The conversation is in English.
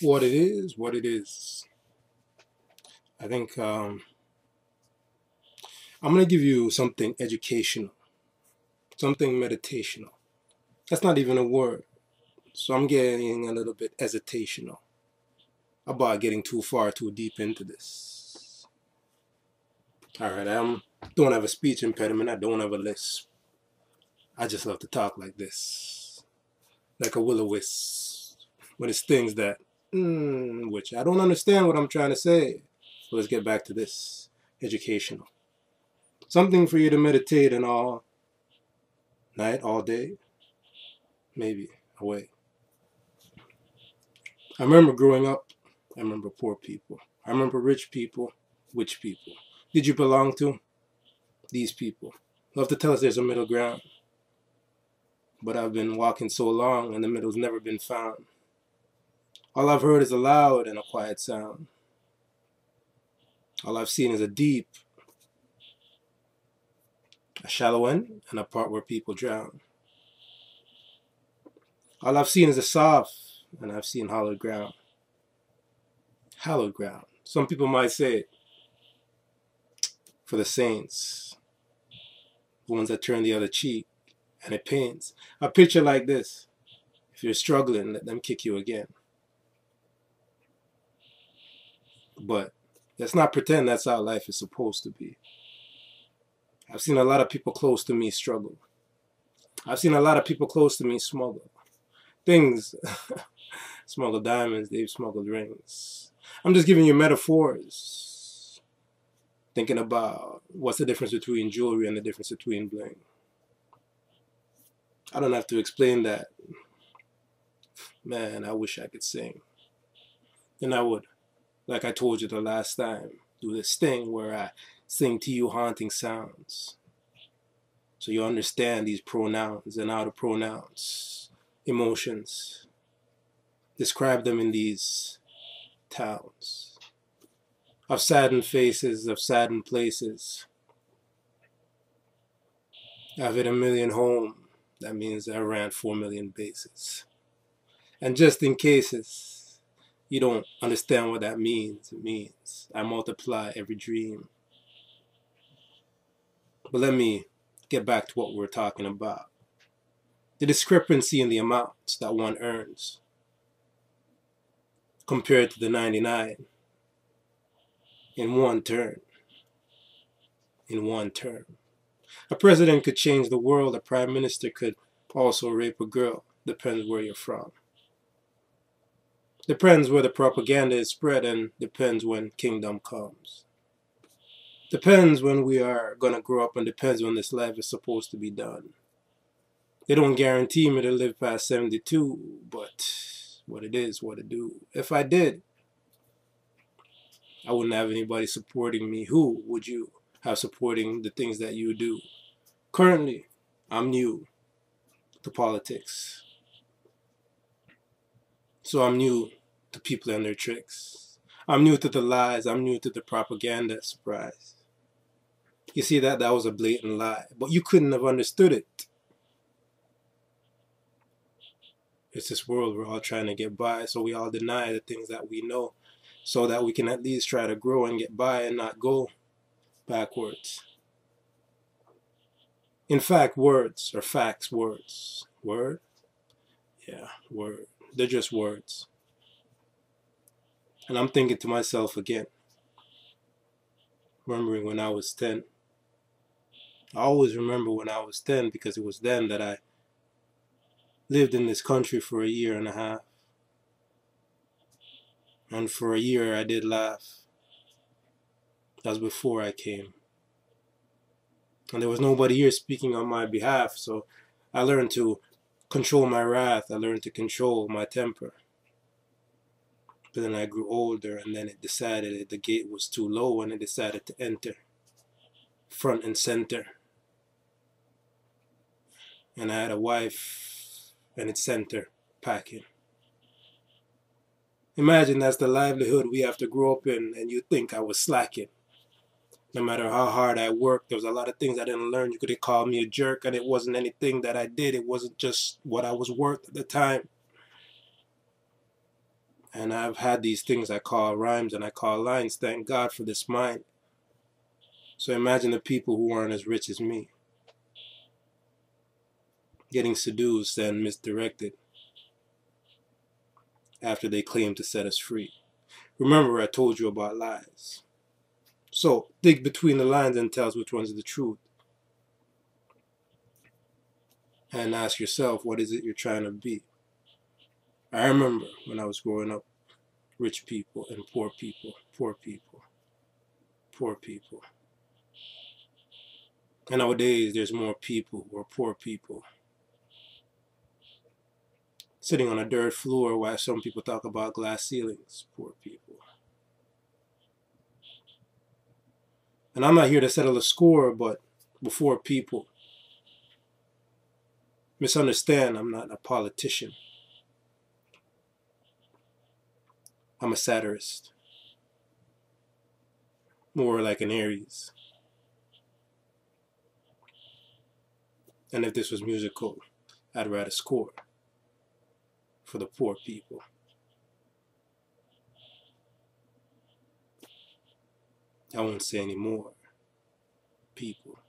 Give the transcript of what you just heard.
What it is, what it is. I think I'm going to give you something educational, something meditational. That's not even a word. So I'm getting a little bit hesitational about getting too far, too deep into this. Alright, I don't have a speech impediment. I don't have a lisp. I just love to talk like this. Like a will-o-wisp. When it's things that, which I don't understand what I'm trying to say. So let's get back to this. Educational. Something for you to meditate on all night, all day. Maybe away. I remember growing up. I remember poor people. I remember rich people. Which people? Did you belong to? These people. Love to tell us there's a middle ground. But I've been walking so long and the middle's never been found. All I've heard is a loud and a quiet sound. All I've seen is a deep, a shallow end, and a part where people drown. All I've seen is a soft, and I've seen hallowed ground. Hallowed ground. Some people might say for the saints, the ones that turn the other cheek, and it pains. A picture like this. If you're struggling, let them kick you again. But let's not pretend that's how life is supposed to be. I've seen a lot of people close to me struggle. I've seen a lot of people close to me smuggle things. Smuggle diamonds, they've smuggled rings. I'm just giving you metaphors. Thinking about what's the difference between jewelry and the difference between bling. I don't have to explain that. Man, I wish I could sing. Then I would, like I told you the last time, do this thing where I sing to you haunting sounds. So you understand these pronouns and how to pronounce emotions. Describe them in these towns. Of saddened faces, of saddened places. I've hit 1 million home. That means I ran 4 million bases. And just in cases you don't understand what that means, it means I multiply every dream. But let me get back to what we're talking about. The discrepancy in the amounts that one earns compared to the 99 in one turn. In one term. A president could change the world. A prime minister could also rape a girl. Depends where you're from. Depends where the propaganda is spread, and depends when kingdom comes. Depends when we are going to grow up, and depends when this life is supposed to be done. They don't guarantee me to live past 72, but what it is, what it do. If I did, I wouldn't have anybody supporting me. Who would you have supporting the things that you do? Currently, I'm new to politics. So I'm new to people and their tricks. I'm new to the lies. I'm new to the propaganda. Surprise. You see that was a blatant lie, but you couldn't have understood it. It's this world we're all trying to get by, so we all deny the things that we know so that we can at least try to grow and get by and not go backwards. In fact, words are facts, words. Word? Yeah, word. They're just words. And I'm thinking to myself again, remembering when I was 10. I always remember when I was 10 because it was then that I lived in this country for 1.5 years. And for 1 year I did laugh. That was before I came. And there was nobody here speaking on my behalf, so I learned to control my wrath. I learned to control my temper. But then I grew older, and then it decided that the gate was too low, and it decided to enter front and center. And I had a wife, and it sent her packing. Imagine that's the livelihood we have to grow up in, and you think I was slacking. No matter how hard I worked, there was a lot of things I didn't learn. You could call me a jerk, and it wasn't anything that I did. It wasn't just what I was worth at the time. And I've had these things I call rhymes and I call lines. Thank God for this mind. So imagine the people who aren't as rich as me, getting seduced and misdirected after they claim to set us free. Remember, I told you about lies. So dig between the lines and tell us which one's the truth. And ask yourself, what is it you're trying to be? I remember when I was growing up, rich people and poor people, poor people, poor people. And nowadays, there's more people who are poor people, sitting on a dirt floor while some people talk about glass ceilings, poor people. And I'm not here to settle a score, but before people misunderstand, I'm not a politician. I'm a satirist, more like an Aries. And if this was musical, I'd write a score for the poor people. I won't say any more. People.